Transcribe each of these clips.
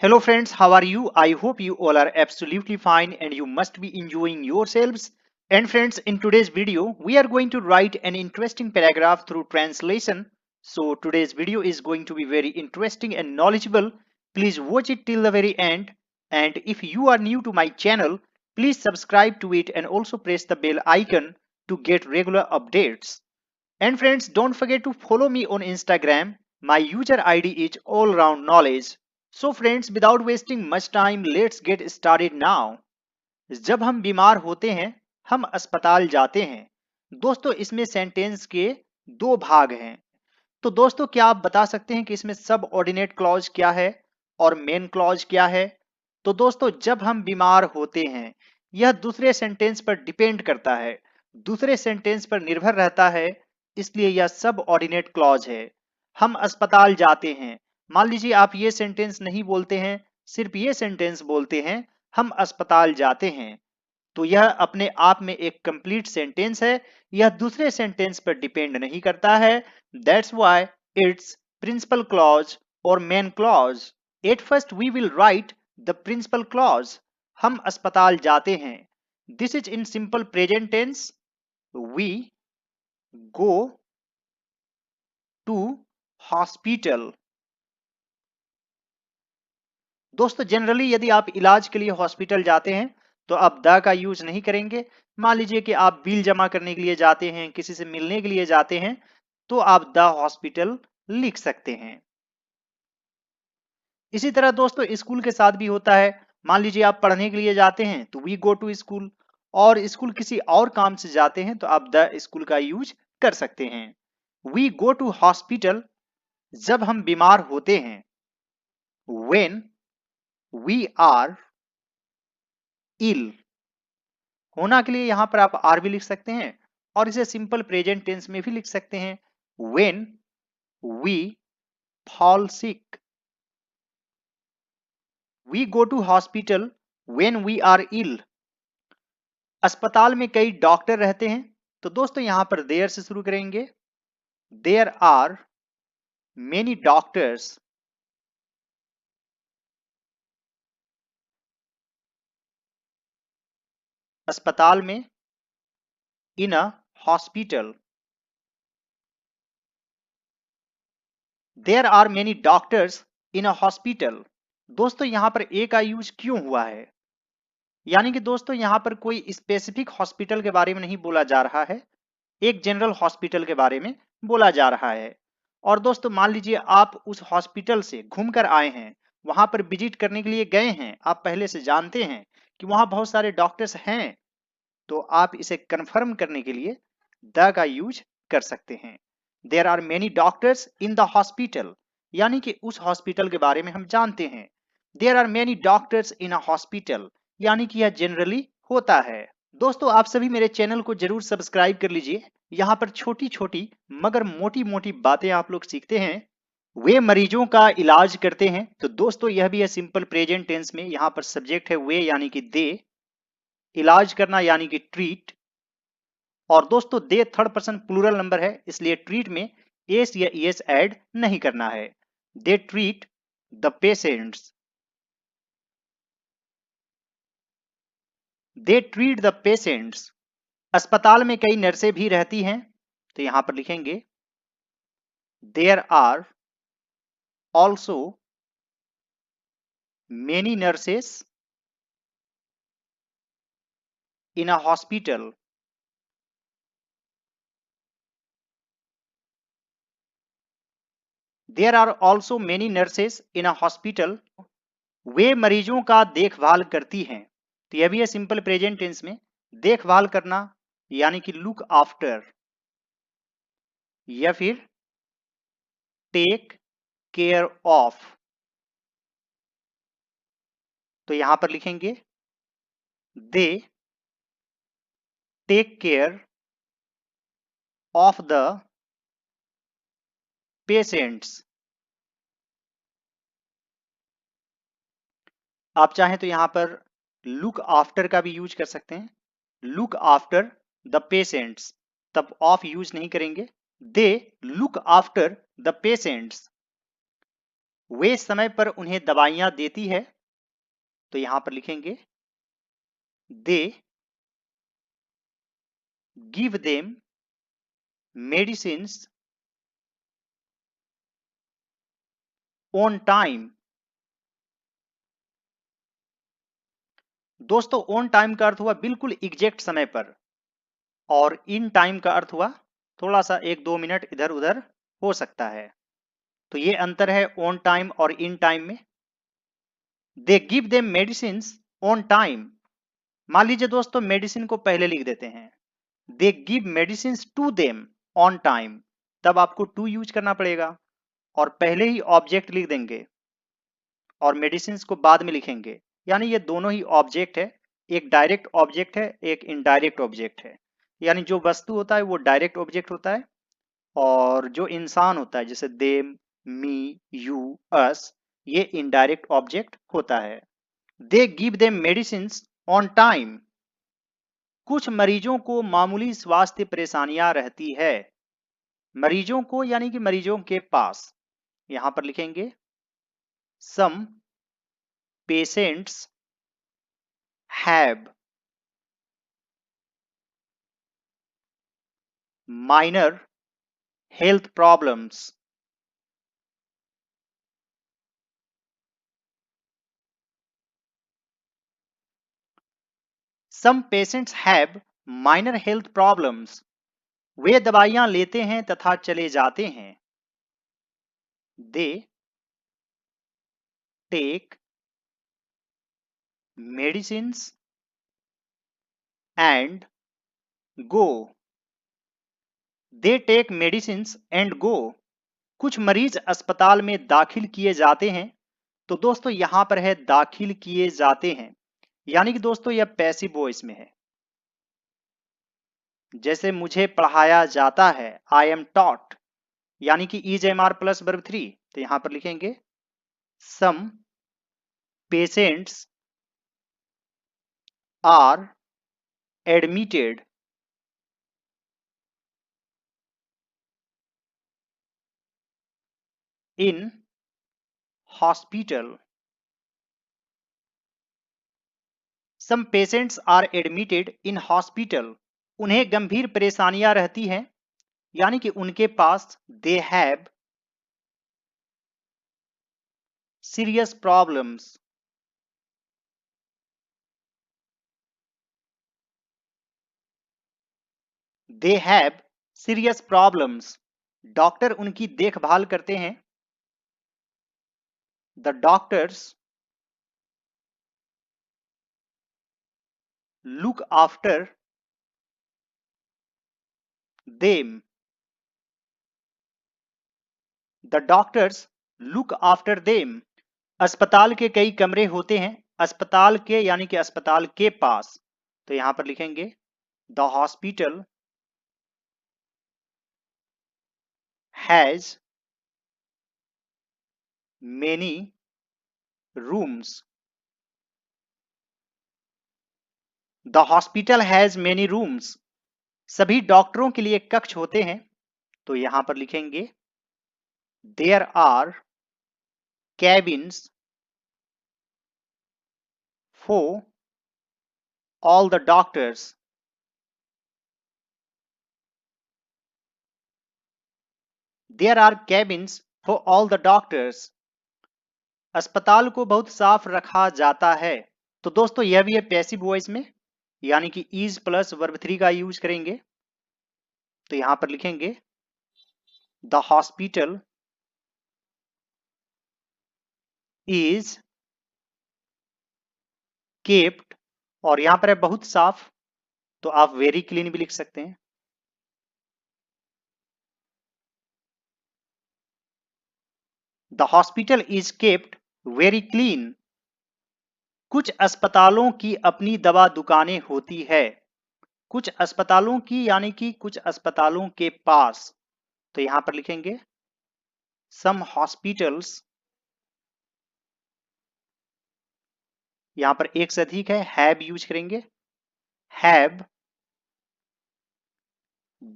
Hello friends, how are you? I hope you all are absolutely fine and you must be enjoying yourselves. And friends, in today's video, we are going to write an interesting paragraph through translation. So today's video is going to be very interesting and knowledgeable. Please watch it till the very end. And if you are new to my channel, please subscribe to it and also press the bell icon to get regular updates. And friends, don't forget to follow me on Instagram. My user ID is allroundknowledge. So friends, without wasting much time, let's get started now. जब हम बीमार होते हैं, हम अस्पताल जाते हैं। दोस्तों, इसमें सेंटेंस के दो भाग हैं। तो दोस्तों, क्या आप बता सकते हैं कि इसमें सब ऑर्डिनेट क्लॉज क्या है और मेन क्लॉज क्या है? तो दोस्तों, जब हम बीमार होते हैं, यह दूसरे सेंटेंस पर डिपेंड करता है, दूसरे सेंटेंस पर निर्भर रहता है, इसलिए यह सब ऑर्डिनेट क्लॉज है। हम अस्पताल जाते हैं, मान लीजिए आप ये सेंटेंस नहीं बोलते हैं, सिर्फ ये सेंटेंस बोलते हैं, हम अस्पताल जाते हैं, तो यह अपने आप में एक कंप्लीट सेंटेंस है। यह दूसरे सेंटेंस पर डिपेंड नहीं करता है। That's why it's principal clause और main clause. At first we will write the principal clause. हम अस्पताल जाते हैं। This is in simple present tense. We go to hospital. दोस्तों, जनरली यदि आप इलाज के लिए हॉस्पिटल जाते हैं तो आप द का यूज नहीं करेंगे। मान लीजिए कि आप बिल जमा करने के लिए जाते हैं, किसी से मिलने के लिए जाते हैं, तो आप द हॉस्पिटल लिख सकते हैं। इसी तरह दोस्तों, स्कूल के साथ भी होता है। मान लीजिए आप पढ़ने के लिए जाते हैं तो वी गो टू स्कूल, और स्कूल किसी और काम से जाते हैं तो आप द स्कूल का यूज कर सकते हैं। वी गो टू हॉस्पिटल जब हम बीमार होते हैं। व्हेन वी आर इल, होना के लिए यहां पर आप आर भी लिख सकते हैं और इसे सिंपल प्रेजेंट टेंस में भी लिख सकते हैं। When we fall sick. We go to hospital when we are ill. अस्पताल में कई डॉक्टर रहते हैं, तो दोस्तों यहां पर देयर से शुरू करेंगे। देयर आर मेनी डॉक्टर्स अस्पताल में। In a hospital, there are many doctors in a hospital. दोस्तों, यहां पर ए का यूज क्यों हुआ है? यानी कि दोस्तों, यहां पर कोई स्पेसिफिक हॉस्पिटल के बारे में नहीं बोला जा रहा है, एक जनरल हॉस्पिटल के बारे में बोला जा रहा है। और दोस्तों, मान लीजिए आप उस हॉस्पिटल से घूमकर आए हैं, वहां पर विजिट करने के लिए गए हैं, आप पहले से जानते हैं कि वहां बहुत सारे डॉक्टर्स हैं, तो आप इसे कंफर्म करने के लिए द का यूज कर सकते हैं। There are many doctors in the hospital, यानी कि उस हॉस्पिटल के बारे में हम जानते हैं। There are many doctors in a hospital, यानी कि यह जनरली होता है। दोस्तों, आप सभी मेरे चैनल को जरूर सब्सक्राइब कर लीजिए। यहाँ पर छोटी छोटी मगर मोटी मोटी बातें आप लोग सीखते हैं। वे मरीजों का इलाज करते हैं, तो दोस्तों यह भी है सिंपल प्रेजेंट टेंस में। यहाँ पर सब्जेक्ट है वे यानी कि दे, इलाज करना यानी कि ट्रीट, और दोस्तों they third person plural number है, इसलिए ट्रीट में एस या एस ऐड नहीं करना है। They treat the patients, they treat the patients. अस्पताल में कई नर्सें भी रहती हैं, तो यहां पर लिखेंगे there are also many nurses in a hospital. There are also many nurses in a hospital. वे मरीजों का देखभाल करती हैं, तो यह भी है सिंपल प्रेजेंट टेंस में। देखभाल करना यानी कि लुक आफ्टर, या फिर टेक केयर ऑफ, तो यहां पर लिखेंगे they take care of the patients. आप चाहें तो यहां पर लुक आफ्टर का भी यूज कर सकते हैं, लुक आफ्टर द पेशेंट्स, तब ऑफ यूज नहीं करेंगे। They look after the patients वे समय पर उन्हें दवाइयां देती है, तो यहां पर लिखेंगे दे give them medicines on time. दोस्तों ऑन टाइम का अर्थ हुआ बिल्कुल एग्जैक्ट समय पर, और इन टाइम का अर्थ हुआ थोड़ा सा 1-2 मिनट इधर उधर हो सकता है। तो ये अंतर है ऑन टाइम और इन टाइम में। They give them medicine on time. मान लीजिए दोस्तों मेडिसिन को पहले लिख देते हैं, they give medicine to them on time, तब आपको टू यूज करना पड़ेगा और पहले ही ऑब्जेक्ट लिख देंगे और मेडिसिन को बाद में लिखेंगे। यानी ये दोनों ही ऑब्जेक्ट है, एक डायरेक्ट ऑब्जेक्ट है, एक इनडायरेक्ट ऑब्जेक्ट है। यानी जो वस्तु होता है वो डायरेक्ट ऑब्जेक्ट होता है, और जो इंसान होता है जैसे देम, मी, यू, अस, ये इनडायरेक्ट ऑब्जेक्ट होता है। दे give them medicine on time. कुछ मरीजों को मामूली स्वास्थ्य परेशानियां रहती है। मरीजों को यानी कि मरीजों के पास, यहां पर लिखेंगे some patients have minor health problems. Some patients have minor health problems. वे दवाइयां लेते हैं तथा चले जाते हैं। They take medicines and go. They take medicines and go. कुछ मरीज अस्पताल में दाखिल किए जाते हैं। तो दोस्तों यहां पर है दाखिल किए जाते हैं, यानी कि दोस्तों यह पैसिव वॉइस में है। जैसे मुझे पढ़ाया जाता है, आई एम टॉट, यानी कि is am are plus verb 3, तो यहां पर लिखेंगे some patients are admitted in hospital. Some patients are admitted in hospital. उन्हें गंभीर परेशानियां रहती हैं, यानी कि उनके पास they have serious problems. They have serious problems. Doctor उनकी देखभाल करते हैं। The doctors look after them. The doctors look after them. अस्पताल के कई कमरे होते हैं। अस्पताल के यानी कि अस्पताल के पास, तो यहां पर लिखेंगे the hospital has many rooms. The hospital has many rooms. सभी डॉक्टरों के लिए कक्ष होते हैं, तो यहां पर लिखेंगे there are cabins for all the doctors. There are cabins for all the doctors. अस्पताल को बहुत साफ रखा जाता है। तो दोस्तों यह भी है पैसिव वॉइस में, यानी कि इज प्लस वर्ब 3 का यूज करेंगे। तो यहां पर लिखेंगे द हॉस्पिटल इज केप्ट, और यहां पर है बहुत साफ, तो आप वेरी क्लीन भी लिख सकते हैं। The hospital is kept very clean. कुछ अस्पतालों की अपनी दवा दुकानें होती है। कुछ अस्पतालों की यानी कि कुछ अस्पतालों के पास, तो यहां पर लिखेंगे सम हॉस्पिटल्स, यहां पर एक से अधिक है, हैव यूज करेंगे, have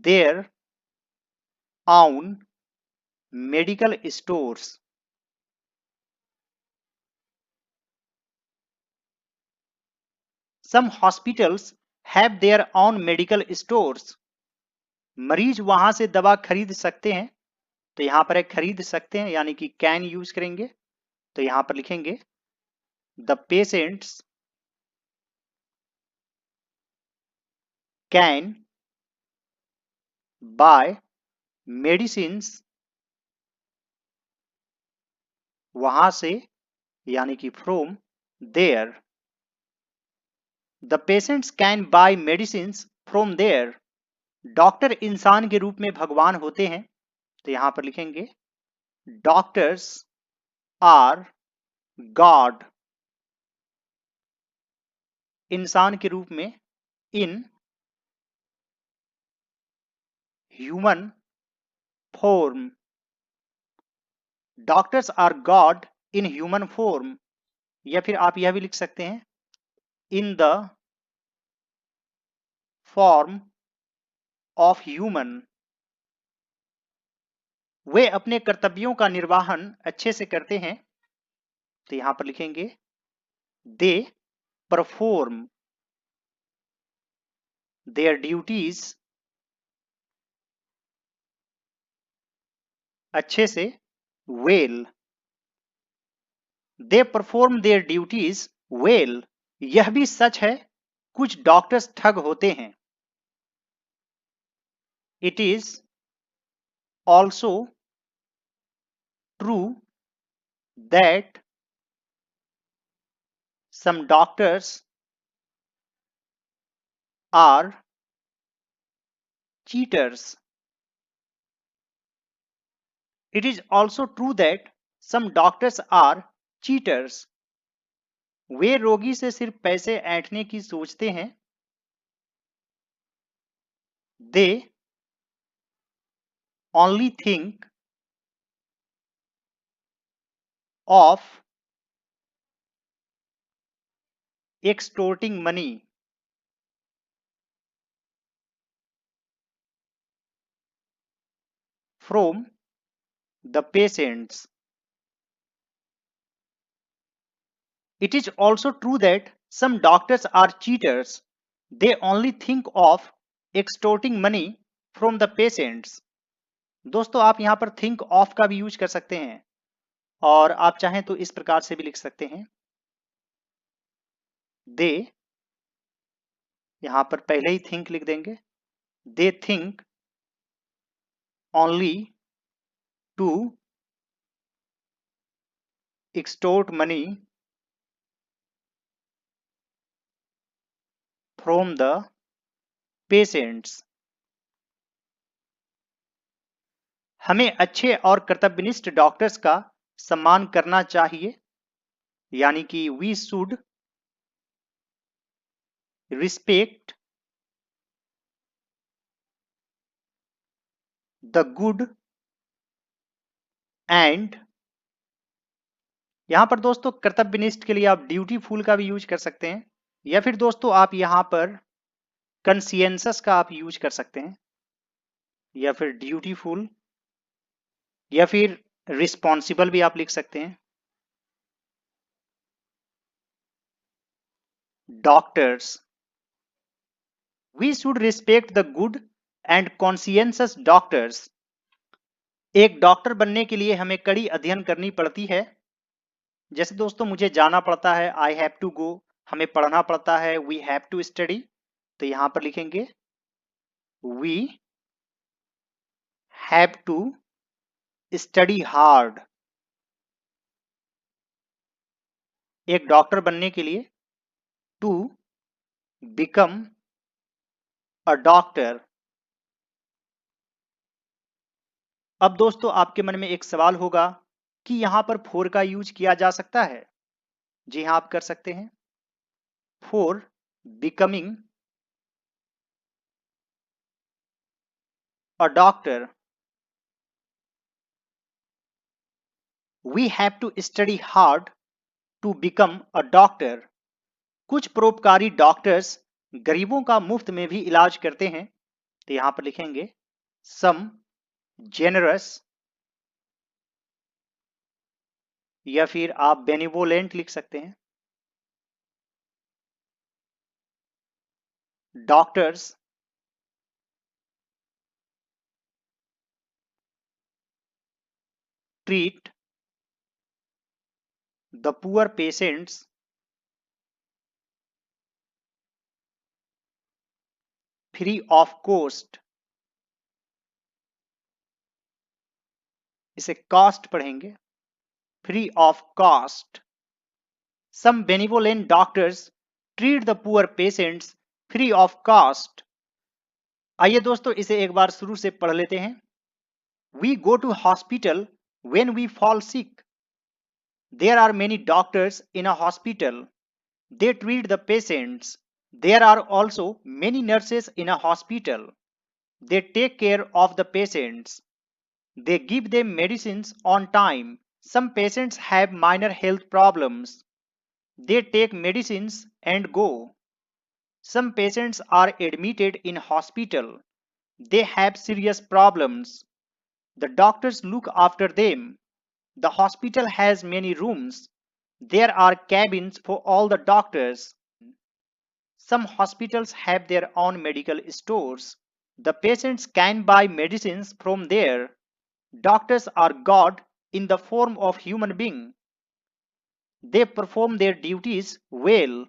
their own medical stores. Some hospitals have their own medical stores. मरीज वहां से दवा खरीद सकते हैं, तो यहां पर एक खरीद सकते हैं यानी कि कैन यूज करेंगे, तो यहां पर लिखेंगे the patients can buy medicines वहां से यानी कि from there. The patients can buy medicines from there. Doctor इंसान के रूप में भगवान होते हैं, तो यहां पर लिखेंगे डॉक्टर्स आर गॉड। इंसान के रूप में in human form. Doctors are god in human form, या फिर आप यह भी लिख सकते हैं in the form of human. वे अपने कर्तव्यों का निर्वहन अच्छे से करते हैं, तो यहां पर लिखेंगे दे परफॉर्म देयर ड्यूटीज अच्छे से, well. They perform their duties well. यह भी सच है कुछ डॉक्टर्स ठग होते हैं। It is also true that some doctors are cheaters. It is also true that some doctors are cheaters. वे रोगी से सिर्फ पैसे ऐंठने की सोचते हैं। They only think of extorting money from the patients. It is also true that some doctors are cheaters. They only think of extorting money from the patients. दोस्तों आप यहां पर think of का भी यूज कर सकते हैं, और आप चाहें तो इस प्रकार से भी लिख सकते हैं दे, यहां पर पहले ही थिंक लिख देंगे, they think only to extort money from the patients. हमें अच्छे और कर्तव्यनिष्ठ डॉक्टर्स का सम्मान करना चाहिए, यानी कि we should respect the good end. यहां पर दोस्तों कर्तव्यनिष्ठ के लिए आप ड्यूटीफुल का भी यूज कर सकते हैं, या फिर दोस्तों आप यहां पर कंसियंसस का आप यूज कर सकते हैं, या फिर ड्यूटीफुल, या फिर रिस्पॉन्सिबल भी आप लिख सकते हैं। Doctors, we should respect the good and conscientious doctors. एक डॉक्टर बनने के लिए हमें कड़ी अध्ययन करनी पड़ती है। जैसे दोस्तों मुझे जाना पड़ता है, आई हैव टू गो, हमें पढ़ना पड़ता है, वी हैव टू स्टडी, तो यहां पर लिखेंगे we have to study hard. एक डॉक्टर बनने के लिए टू बिकम अ डॉक्टर। अब दोस्तों आपके मन में एक सवाल होगा कि यहां पर फोर का यूज किया जा सकता है। जी हां, आप कर सकते हैं। For becoming a doctor we have to study hard to become a doctor. कुछ परोपकारी डॉक्टर्स गरीबों का मुफ्त में भी इलाज करते हैं, तो यहां पर लिखेंगे सम जेनरस, या फिर आप बेनिवोलेंट लिख सकते हैं। doctors treat the poor patients free of cost। इसे कॉस्ट पढ़ेंगे, free of cost. Some benevolent doctors treat the poor patients free of cost। आइए दोस्तों इसे एक बार शुरू से पढ़ लेते हैं। We go to hospital when we fall sick। There are many doctors in a hospital। They treat the patients। There are also many nurses in a hospital। They take care of the patients। They give them medicines on time। Some patients have minor health problems। They take medicines and go। Some patients are admitted in hospital। They have serious problems। The doctors look after them। The hospital has many rooms। There are cabins for all the doctors। Some hospitals have their own medical stores। The patients can buy medicines from there। Doctors are God in the form of human being। They perform their duties well।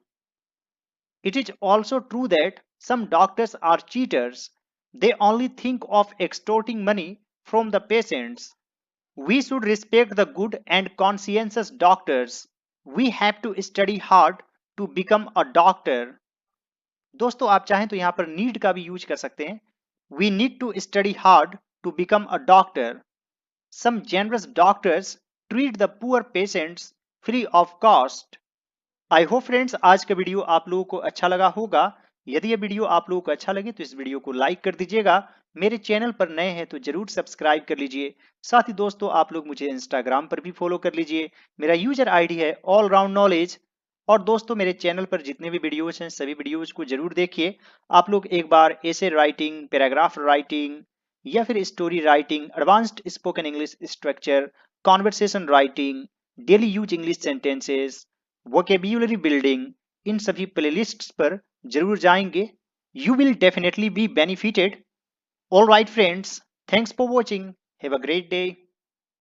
It is also true that some doctors are cheaters। They only think of extorting money from the patients। We should respect the good and conscientious doctors। We have to study hard to become a doctor। दोस्तों आप चाहें तो यहाँ पर need का भी use कर सकते हैं। We need to study hard to become a doctor। Some generous doctors treat the poor patients free of cost। I hope friends आज का वीडियो आप लोगों को अच्छा लगा होगा। यदि ये वीडियो आप लोगों को अच्छा लगे तो इस वीडियो को लाइक कर दीजिएगा। मेरे चैनल पर नए हैं तो जरूर सब्सक्राइब कर लीजिए। साथ ही दोस्तों आप लोग मुझे इंस्टाग्राम पर भी फॉलो कर लीजिए। मेरा यूजर आईडी है ऑल राउंड नॉलेज। और दोस्तों मेरे चैनल पर जितने भी वीडियोज हैं सभी वीडियोज को जरूर देखिए। आप लोग एक बार एसे राइटिंग, पैराग्राफ राइटिंग या फिर story writing, advanced spoken English structure, conversation writing, daily use English sentences, vocabulary building, इन सभी प्लेलिस्ट्स पर जरूर जाएंगे। You will definitely be benefited. All right friends, thanks for watching. Have a great day.